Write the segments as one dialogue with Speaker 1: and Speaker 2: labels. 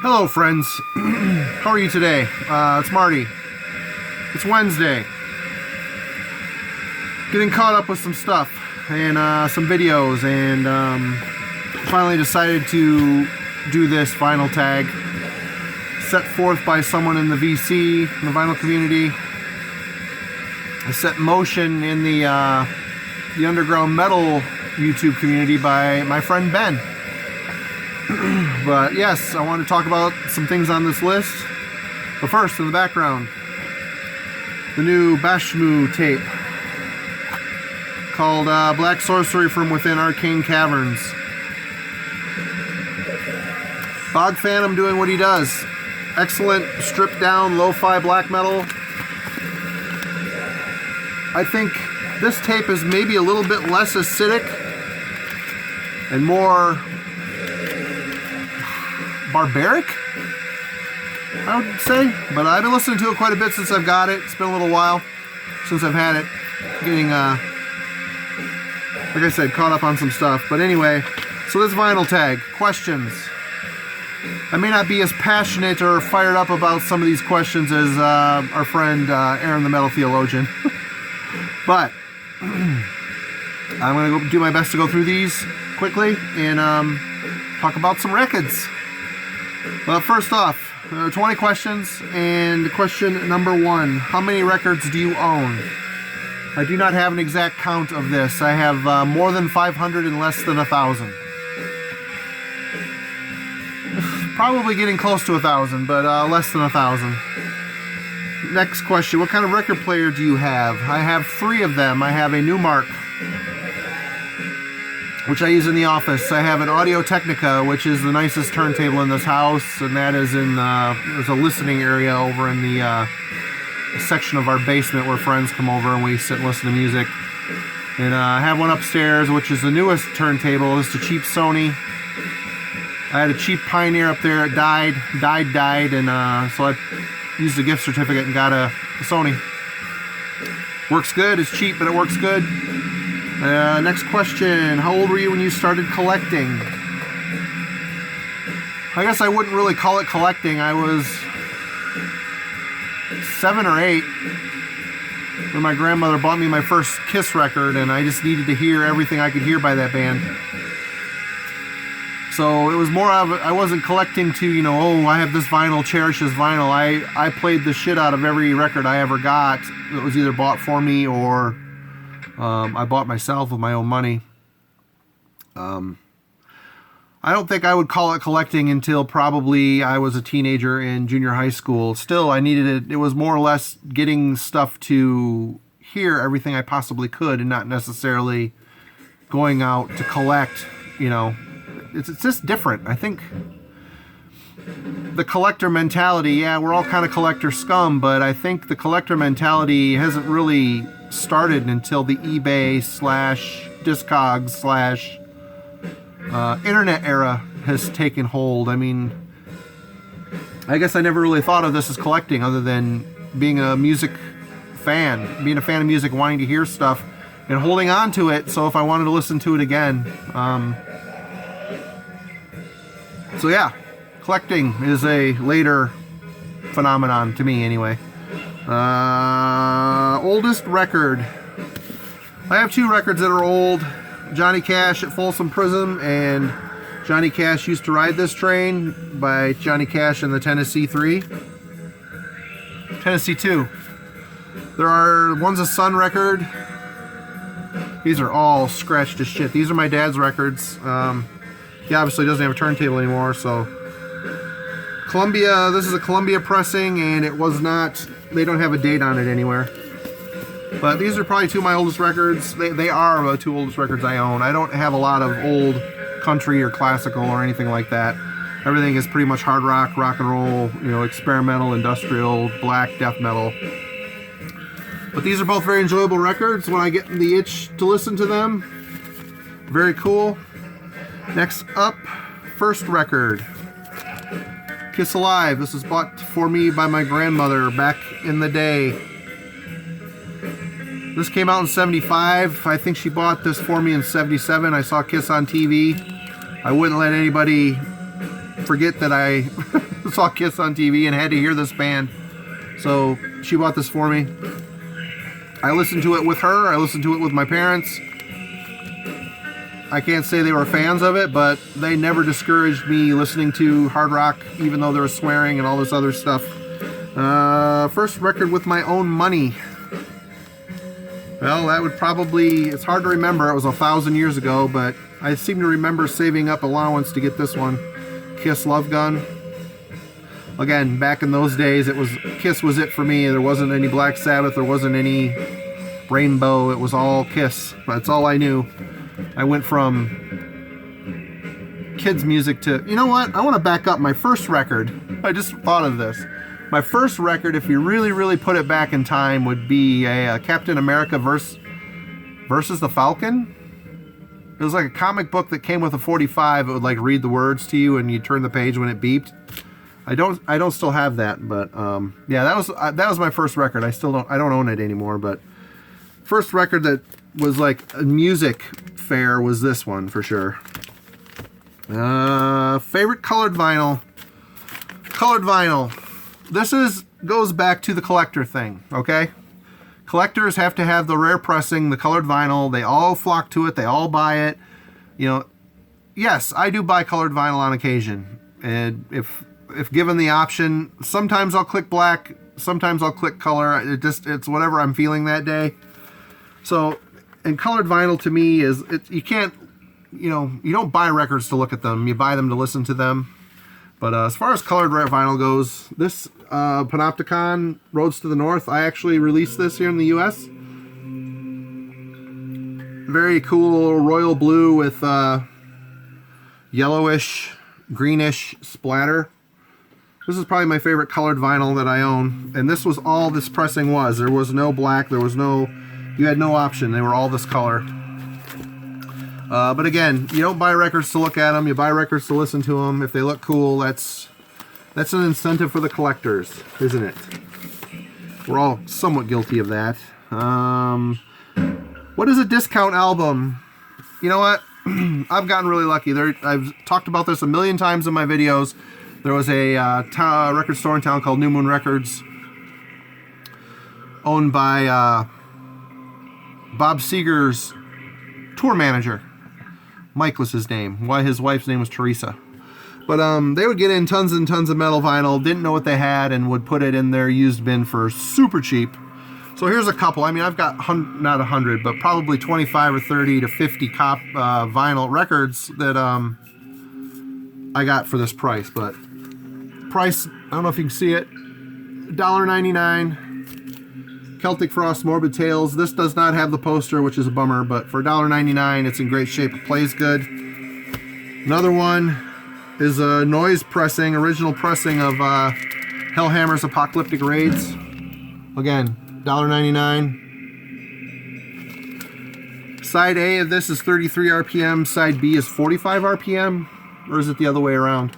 Speaker 1: Hello, friends. How are you today? It's Marty. It's Wednesday. Getting caught up with some stuff and some videos, and finally decided to do this vinyl tag set forth by someone in the VC, in the vinyl community. I set in motion in the underground metal YouTube community by my friend Ben. But yes, I want to talk about some things on this list. But first, in the background, the new Bashmu tape called Black Sorcery from Within Arcane Caverns. Bog Phantom doing what he does. Excellent stripped down lo-fi black metal. I think this tape is maybe a little bit less acidic and more barbaric, I would say. But I've been listening to it quite a bit since I've got it. It's been a little while since I've had it. Getting, like I said, caught up on some stuff. But anyway, so this vinyl tag. Questions. I may not be as passionate or fired up about some of these questions as our friend Aaron the Metal Theologian. But I'm going to go do my best to go through these quickly and talk about some records. Well, first off, there are 20 questions, and question number 1, how many records do you own? I do not have an exact count of this. I have more than 500 and less than 1,000. Probably getting close to 1,000, but less than 1,000. Next question, what kind of record player do you have? I have 3 of them. I have a Newmark, which I use in the office. I have an Audio Technica, which is the nicest turntable in this house, and that is in there's a listening area over in the section of our basement where friends come over and we sit and listen to music. And I have one upstairs, which is the newest turntable. It's a cheap Sony. I had a cheap Pioneer up there. It died, and so I used a gift certificate and got a Sony. Works good. It's cheap, but it works good. Next question. How old were you when you started collecting? I guess I wouldn't really call it collecting. I was 7 or 8 when my grandmother bought me my first Kiss record, and I just needed to hear everything I could hear by that band. So it was more of, I wasn't collecting to, you know, oh, I have this vinyl, cherish this vinyl. I played the shit out of every record I ever got that was either bought for me or I bought myself with my own money. I don't think I would call it collecting until probably I was a teenager in junior high school. Still, I needed it. It was more or less getting stuff to hear everything I possibly could and not necessarily going out to collect, you know. It's just different. I think the collector mentality, yeah, we're all kind of collector scum, but I think the collector mentality hasn't really started until the eBay / Discogs / internet era has taken hold. I mean, I guess I never really thought of this as collecting other than being a music fan, being a fan of music, wanting to hear stuff and holding on to it so if I wanted to listen to it again. So yeah, collecting is a later phenomenon to me anyway. Oldest record. I have 2 records that are old. Johnny Cash at Folsom Prison and Johnny Cash Used to Ride This Train by Johnny Cash and the Tennessee 3. Tennessee 2. One's a Sun record. These are all scratched to shit. These are my dad's records. He obviously doesn't have a turntable anymore, so Columbia, this is a Columbia pressing, and it was not, they don't have a date on it anywhere. But these are probably 2 of my oldest records. They are the 2 oldest records I own. I don't have a lot of old country or classical or anything like that. Everything is pretty much hard rock, rock and roll, you know, experimental, industrial, black, death metal. But these are both very enjoyable records when I get the itch to listen to them. Very cool. Next up, first record. Kiss Alive. This was bought for me by my grandmother back in the day. This came out in 75. I think she bought this for me in 77. I saw Kiss on TV. I wouldn't let anybody forget that I saw Kiss on TV and had to hear this band. So she bought this for me. I listened to it with her. I listened to it with my parents. I can't say they were fans of it, but they never discouraged me listening to hard rock, even though there was swearing and all this other stuff. First record with my own money. Well, that would probably, it's hard to remember. It was 1,000 years ago, but I seem to remember saving up allowance to get this one. Kiss Love Gun. Again, back in those days, Kiss was it for me. There wasn't any Black Sabbath. There wasn't any Rainbow. It was all Kiss. That's all I knew. I went from kids music to, you know what? I want to back up my first record. I just thought of this. My first record, if you really, really put it back in time, would be a Captain America versus the Falcon. It was like a comic book that came with a 45. It would like read the words to you, and you turn the page when it beeped. I don't still have that, but yeah, that was my first record. I don't own it anymore, but first record that was like a music fair was this one for sure. Favorite colored vinyl. Colored vinyl. This goes back to the collector thing, okay? Collectors have to have the rare pressing, the colored vinyl. They all flock to it. They all buy it. You know, yes, I do buy colored vinyl on occasion. And if given the option, sometimes I'll click black, sometimes I'll click color. It's whatever I'm feeling that day. So, and colored vinyl to me is, you can't, you don't buy records to look at them. You buy them to listen to them. But as far as colored rare vinyl goes, this Panopticon Roads to the North, I actually released this here in the U.S. Very cool royal blue with yellowish, greenish splatter. This is probably my favorite colored vinyl that I own. And this was all this pressing was. There was no black. You had no option. They were all this color. But again, you don't buy records to look at them. You buy records to listen to them. If they look cool, that's an incentive for the collectors, isn't it? We're all somewhat guilty of that. What is a discount album? You know what? I've gotten really lucky. I've talked about this a million times in my videos. There was a record store in town called New Moon Records, owned by Bob Seger's tour manager. Mike was his name. Why his wife's name was Teresa. But they would get in tons and tons of metal vinyl, didn't know what they had, and would put it in their used bin for super cheap. So here's a couple. I mean, I've got not 100, but probably 25 or 30 to 50 vinyl records that I got for this price. But price, I don't know if you can see it, $1.99. Celtic Frost Morbid Tales. This does not have the poster, which is a bummer, but for $1.99, it's in great shape. It plays good. Another one is a noise pressing, original pressing of Hellhammer's Apocalyptic Raids. Again, $1.99. Side A of this is 33 RPM. Side B is 45 RPM. Or is it the other way around?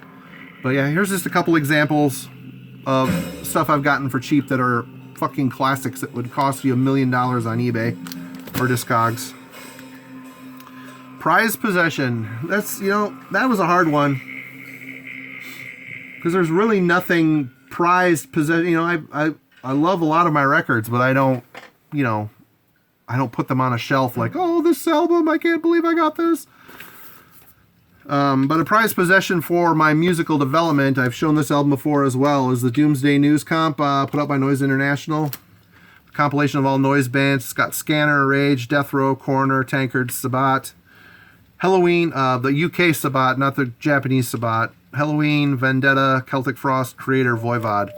Speaker 1: But yeah, here's just a couple examples of stuff I've gotten for cheap that are fucking classics that would cost you $1 million on eBay or Discogs. Prized possession. That's, that was a hard one. Because there's really nothing prized possession. I love a lot of my records, but I don't put them on a shelf like, oh, this album, I can't believe I got this. But a prized possession for my musical development, I've shown this album before as well, is the Doomsday News comp put out by Noise International. A compilation of all noise bands. It's got Scanner, Rage, Death Row, Coroner, Tankard, Sabbat, Halloween, the UK Sabbat, not the Japanese Sabbat, Halloween, Vendetta, Celtic Frost, Creator, Voivod.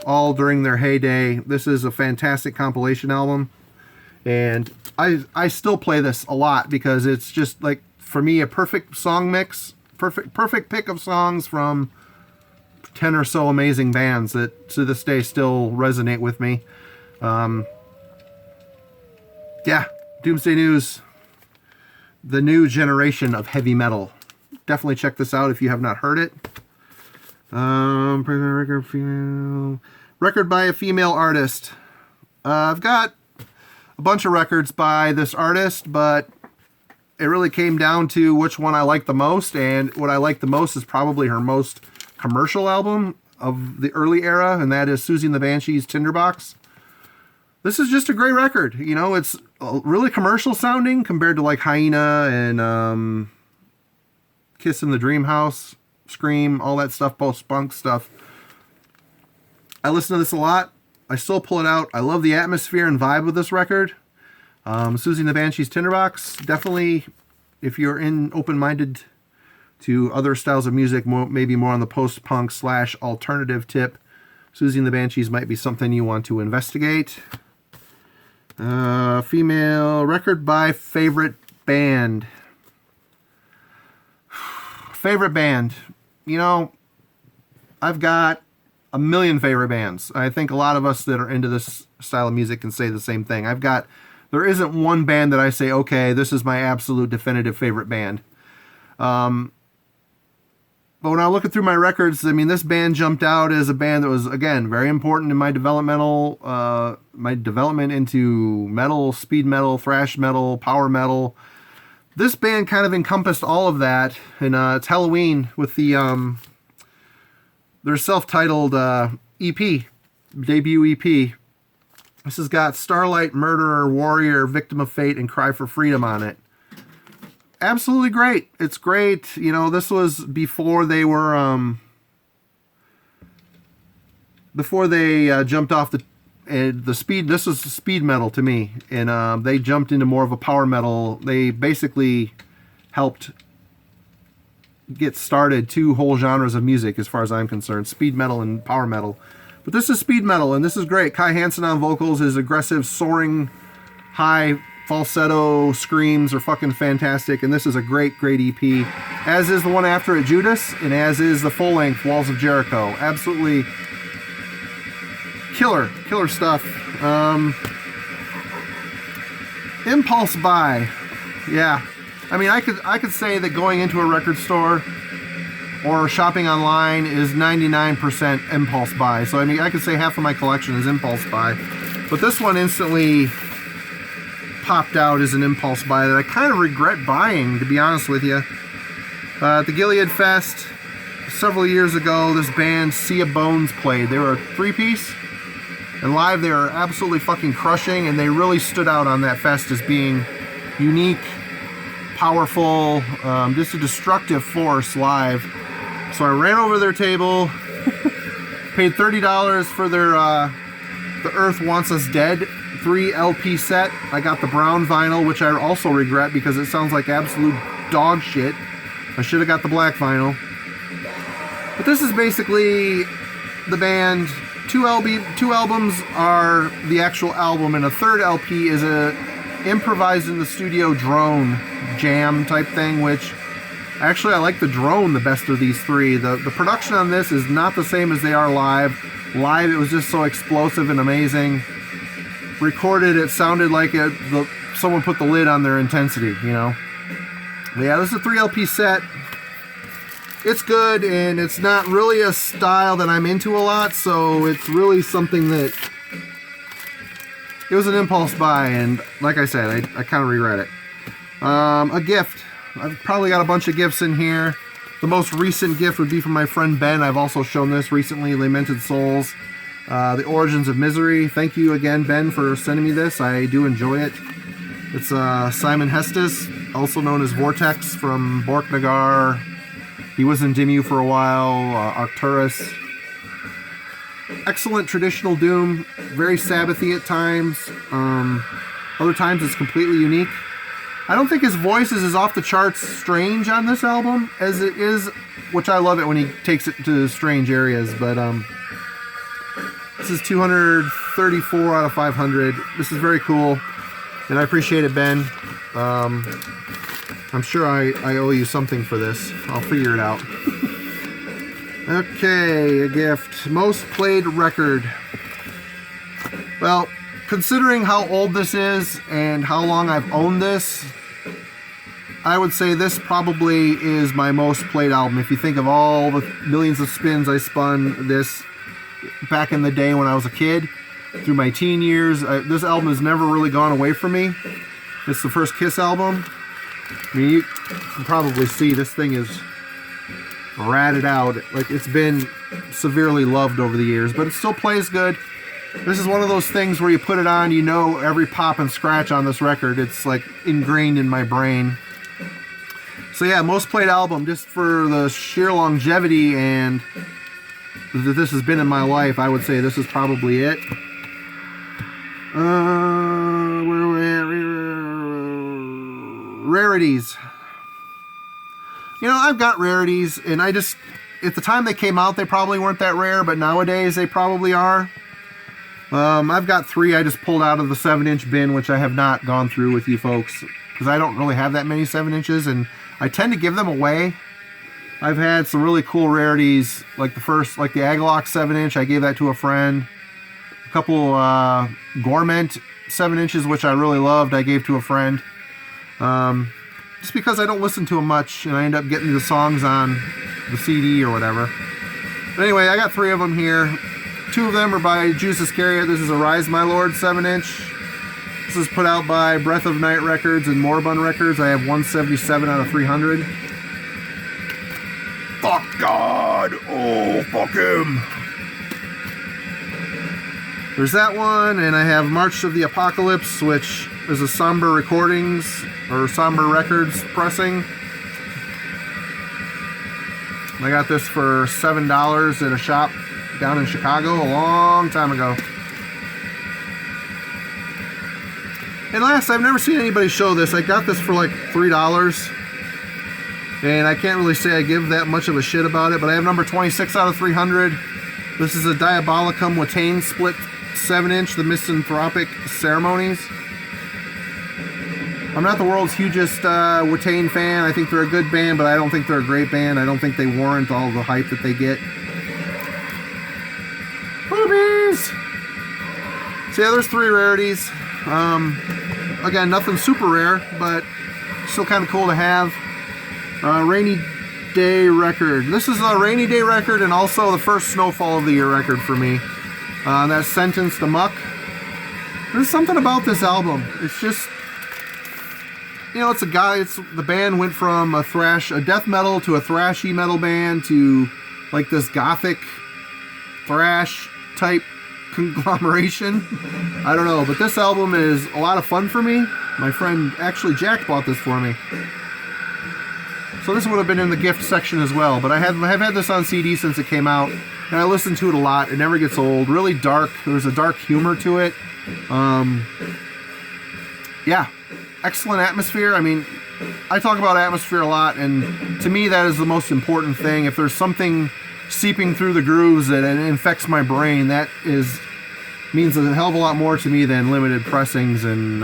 Speaker 1: All during their heyday. This is a fantastic compilation album. And I still play this a lot because it's just like, for me, a perfect song mix, perfect pick of songs from 10 or so amazing bands that to this day still resonate with me. Yeah, Doomsday News, the new generation of heavy metal. Definitely check this out if you have not heard it. Record by a female artist. I've got a bunch of records by this artist, but it really came down to which one I like the most, and what I like the most is probably her most commercial album of the early era, and that is Susie and the Banshees' Tinderbox. This is just a great record. You know, it's really commercial sounding compared to like Hyena and Kiss in the Dream House, Scream, all that stuff, post-punk stuff. I listen to this a lot. I still pull it out. I love the atmosphere and vibe of this record. Susie and the Banshees' Tinderbox. Definitely, if you're open-minded to other styles of music, maybe more on the post-punk / alternative tip, Susie and the Banshees might be something you want to investigate. Female record by favorite band. Favorite band. You know, I've got a million favorite bands. I think a lot of us that are into this style of music can say the same thing. There isn't one band that I say, okay, this is my absolute definitive favorite band. But when I was looking through my records, I mean, this band jumped out as a band that was, again, very important in my development into metal, speed metal, thrash metal, power metal. This band kind of encompassed all of that, and it's Halloween with their self-titled EP, debut EP. This has got Starlight, Murderer, Warrior, Victim of Fate, and Cry for Freedom on it. Absolutely great. It's great. You know, this was before they were jumped off the speed. This was speed metal to me, and they jumped into more of a power metal. They basically helped get started two whole genres of music, as far as I'm concerned: speed metal and power metal. But this is speed metal, and this is great. Kai Hansen on vocals. His aggressive, soaring, high falsetto screams are fucking fantastic, and this is a great EP, as is the one after it, Judas, and as is the full-length Walls of Jericho. Absolutely killer stuff. Impulse buy. Yeah, I mean, I could say that going into a record store or shopping online is 99% impulse buy. So I mean, I could say half of my collection is impulse buy, but this one instantly popped out as an impulse buy that I kind of regret buying, to be honest with you. At the Gilead Fest several years ago, this band Sea of Bones played. They were a three-piece, and live they were absolutely fucking crushing, and they really stood out on that fest as being unique, powerful, just a destructive force live. So I ran over to their table, paid $30 for their The Earth Wants Us Dead 3 LP set. I got the brown vinyl, which I also regret because it sounds like absolute dog shit. I should have got the black vinyl. But this is basically the band. Two albums are the actual album, and a third LP is a improvised in the studio drone jam type thing, which actually I like the drone the best of these three. The production on this is not the same as they are live. Live it was just so explosive and amazing. Recorded, it sounded like someone put the lid on their intensity, you know. But yeah, this is a 3 LP set. It's good, and it's not really a style that I'm into a lot, so it's really something that it was an impulse buy, and like I said, I kind of regret it. A gift. I've probably got a bunch of gifts in here. The most recent gift would be from my friend Ben. I've also shown this recently, Lamented Souls. The Origins of Misery. Thank you again, Ben, for sending me this. I do enjoy it. It's Simon Hestus, also known as Vortex from Borknagar. He was in Dimmu for a while, Arcturus. Excellent traditional doom, very Sabbathy at times. Other times it's completely unique. I don't think his voice is as off the charts strange on this album as it is, which I love it when he takes it to strange areas, but this is 234 out of 500. This is very cool, and I appreciate it, Ben. I'm sure I owe you something for this. I'll figure it out. Okay, a gift. Most played record. Well, considering how old this is and how long I've owned this, I would say this probably is my most played album. If you think of all the millions of spins I spun this back in the day when I was a kid, through my teen years, this album has never really gone away from me. It's the first Kiss album. I mean, you can probably see this thing is ratted out. Like, it's been severely loved over the years, but it still plays good. This is one of those things where you put it on, you know every pop and scratch on this record. It's like ingrained in my brain. So yeah, most played album, just for the sheer longevity and that this has been in my life, I would say this is probably it. Rarities. You know, I've got rarities, and I just, at the time they came out, they probably weren't that rare, but nowadays they probably are. I've got 3 I just pulled out of the 7-inch bin, which I have not gone through with you folks, because I don't really have that many 7-inches, and I tend to give them away. I've had some really cool rarities, like the Agalock 7-inch, I gave that to a friend. A couple Gourmet 7-inches, which I really loved, I gave to a friend. Just because I don't listen to them much, and I end up getting the songs on the CD or whatever. But anyway, I got 3 of them here. 2 of them are by Judas Iscariot. This is a Rise My Lord 7-inch. This is put out by Breath of Night Records and Moribund Records. I have 177 out of 300. Fuck God! Oh, fuck him! There's that one, and I have March of the Apocalypse, which is a Somber Recordings, or Somber Records pressing. I got this for $7 at a shop down in Chicago a long time ago. And last, I've never seen anybody show this. I got this for like $3. And I can't really say I give that much of a shit about it, but I have number 26 out of 300. This is a Diabolicum Watain split 7-inch, the Misanthropic Ceremonies. I'm not the world's hugest Watain fan. I think they're a good band, but I don't think they're a great band. I don't think they warrant all the hype that they get. Boobies! So yeah, there's 3 rarities. Again, nothing super rare, but still kind of cool to have. Rainy Day record. This is a Rainy Day record and also the first Snowfall of the Year record for me. That's Sentenced to Muck. There's something about this album. It's just, you know, the band went from a death metal to a thrashy metal band to like this gothic thrash type conglomeration. I don't know, but this album is a lot of fun for me. My friend, actually Jack, bought this for me. So this would have been in the gift section as well, but I have had this on CD since it came out, and I listen to it a lot. It never gets old. Really dark. There's a dark humor to it. Yeah, excellent atmosphere. I mean, I talk about atmosphere a lot, and to me that is the most important thing. If there's something seeping through the grooves that infects my brain, that means a hell of a lot more to me than limited pressings and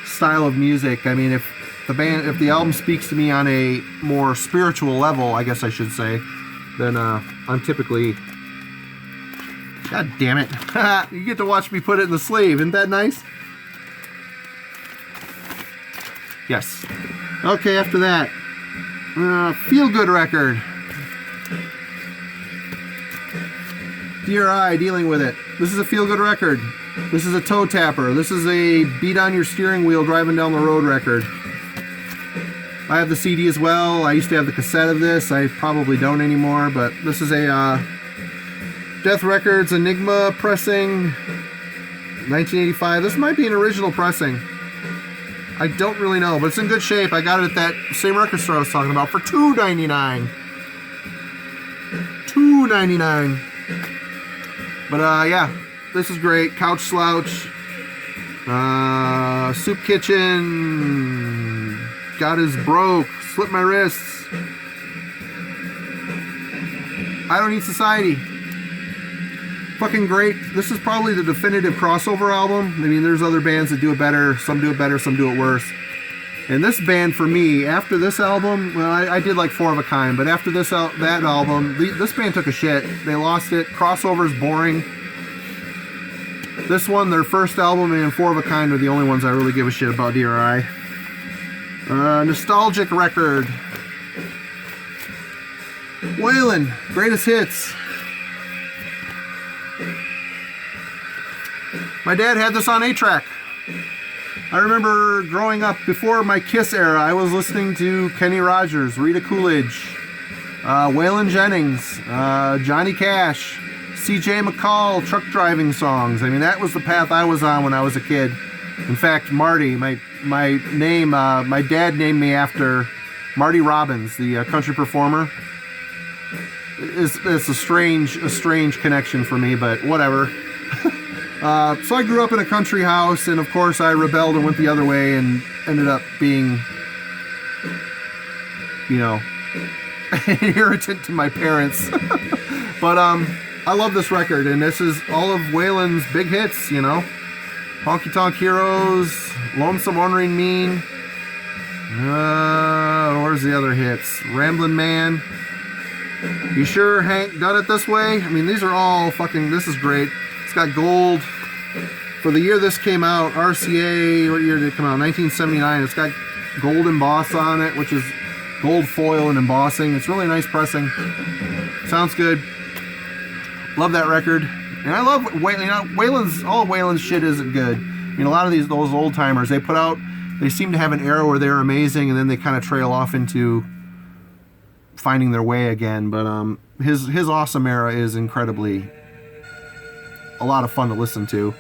Speaker 1: style of music. I mean, if the album speaks to me on a more spiritual level, I guess I should say, then I'm typically... God damn it. You get to watch me put it in the sleeve. Isn't that nice? Yes. Okay, after that, Feel Good record. DRI, Dealing With It. This is a feel good record. This is a toe tapper. This is a beat on your steering wheel driving down the road record. I have the CD as well. I used to have the cassette of this. I probably don't anymore, but this is a Death Records Enigma pressing, 1985. This might be an original pressing. I don't really know, but it's in good shape. I got it at that same record store I was talking about for $2.99. $2.99. But yeah, this is great. Couch Slouch, Soup Kitchen, God Is Broke, Slip My Wrists, I Don't Need Society. Fucking great. This is probably the definitive crossover album. I mean, there's other bands that do it better. Some do it better, some do it worse. And this band, for me, after this album, well, I did like Four of a Kind, but after that album, this band took a shit. They lost it. Crossover's boring. This one, their first album, and Four of a Kind are the only ones I really give a shit about, DRI. Nostalgic record. Waylon, Greatest Hits. My dad had this on 8-track. I remember growing up, before my Kiss era, I was listening to Kenny Rogers, Rita Coolidge, Waylon Jennings, Johnny Cash, C.J. McCall, truck driving songs. I mean, that was the path I was on when I was a kid. In fact, Marty, my name, my dad named me after Marty Robbins, the country performer. It's a strange connection for me, but whatever. So I grew up in a country house, and of course I rebelled and went the other way and ended up being, you know, an irritant to my parents. But I love this record, and this is all of Waylon's big hits, you know. Honky Tonk Heroes, Lonesome Wandering Mean. Where's the other hits? Ramblin' Man. You sure Hank done it this way? I mean, these are all fucking, this is great. It's got gold. For the year this came out, RCA, what year did it come out? 1979. It's got gold emboss on it, which is gold foil and embossing. It's really nice pressing. Sounds good. Love that record. And I love, Waylon's, all of Waylon's shit isn't good. I mean, a lot of those old timers, they seem to have an era where they're amazing, and then they kind of trail off into finding their way again. But his awesome era is incredibly a lot of fun to listen to.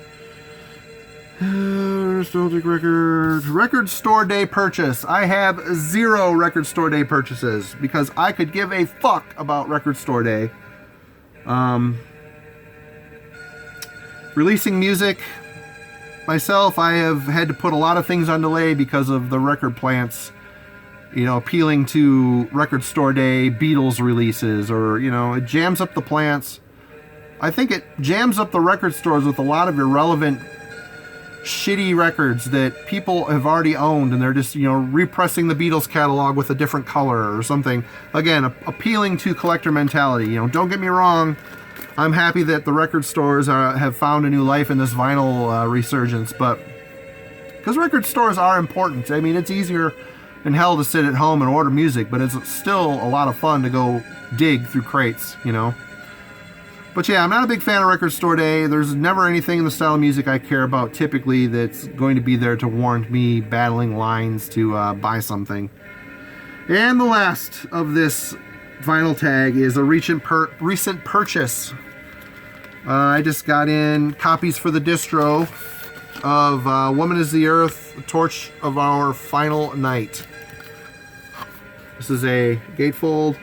Speaker 1: Nostalgic record. Record store day purchase. I have 0 record store day purchases because I could give a fuck about record store day. Releasing music myself, I have had to put a lot of things on delay because of the record plants, you know, appealing to record store day Beatles releases, or, you know, it jams up the plants. I think it jams up the record stores with a lot of irrelevant, shitty records that people have already owned, and they're just, you know, repressing the Beatles catalog with a different color or something. Again, appealing to collector mentality. You know, don't get me wrong, I'm happy that the record stores have found a new life in this vinyl resurgence, but because record stores are important. I mean, it's easier than hell to sit at home and order music, but it's still a lot of fun to go dig through crates, you know. But yeah, I'm not a big fan of record store day. There's never anything in the style of music I care about typically that's going to be there to warrant me battling lines to buy something. And the last of this vinyl tag is a recent purchase. I just got in copies for the distro of Woman is the Earth, Torch of Our Final Night. This is a gatefold.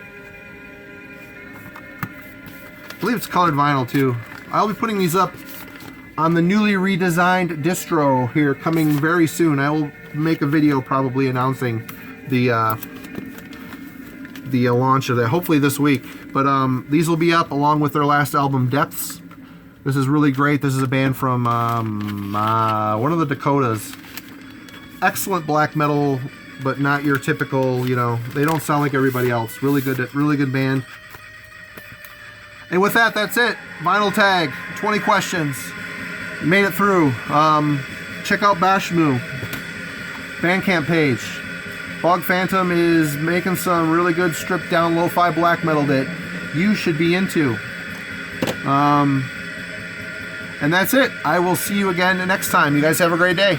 Speaker 1: I believe it's colored vinyl too. I'll be putting these up on the newly redesigned distro here coming very soon. I will make a video probably announcing the launch of that, hopefully this week. But these will be up along with their last album, Depths. This is really great. This is a band from one of the Dakotas. Excellent black metal, but not your typical, you know, they don't sound like everybody else. Really good band. And with that, that's it. Vinyl tag, 20 questions. You made it through. Check out Bashmu Bandcamp page. Fog Phantom is making some really good stripped down lo-fi black metal that you should be into. And that's it. I will see you again next time. You guys have a great day.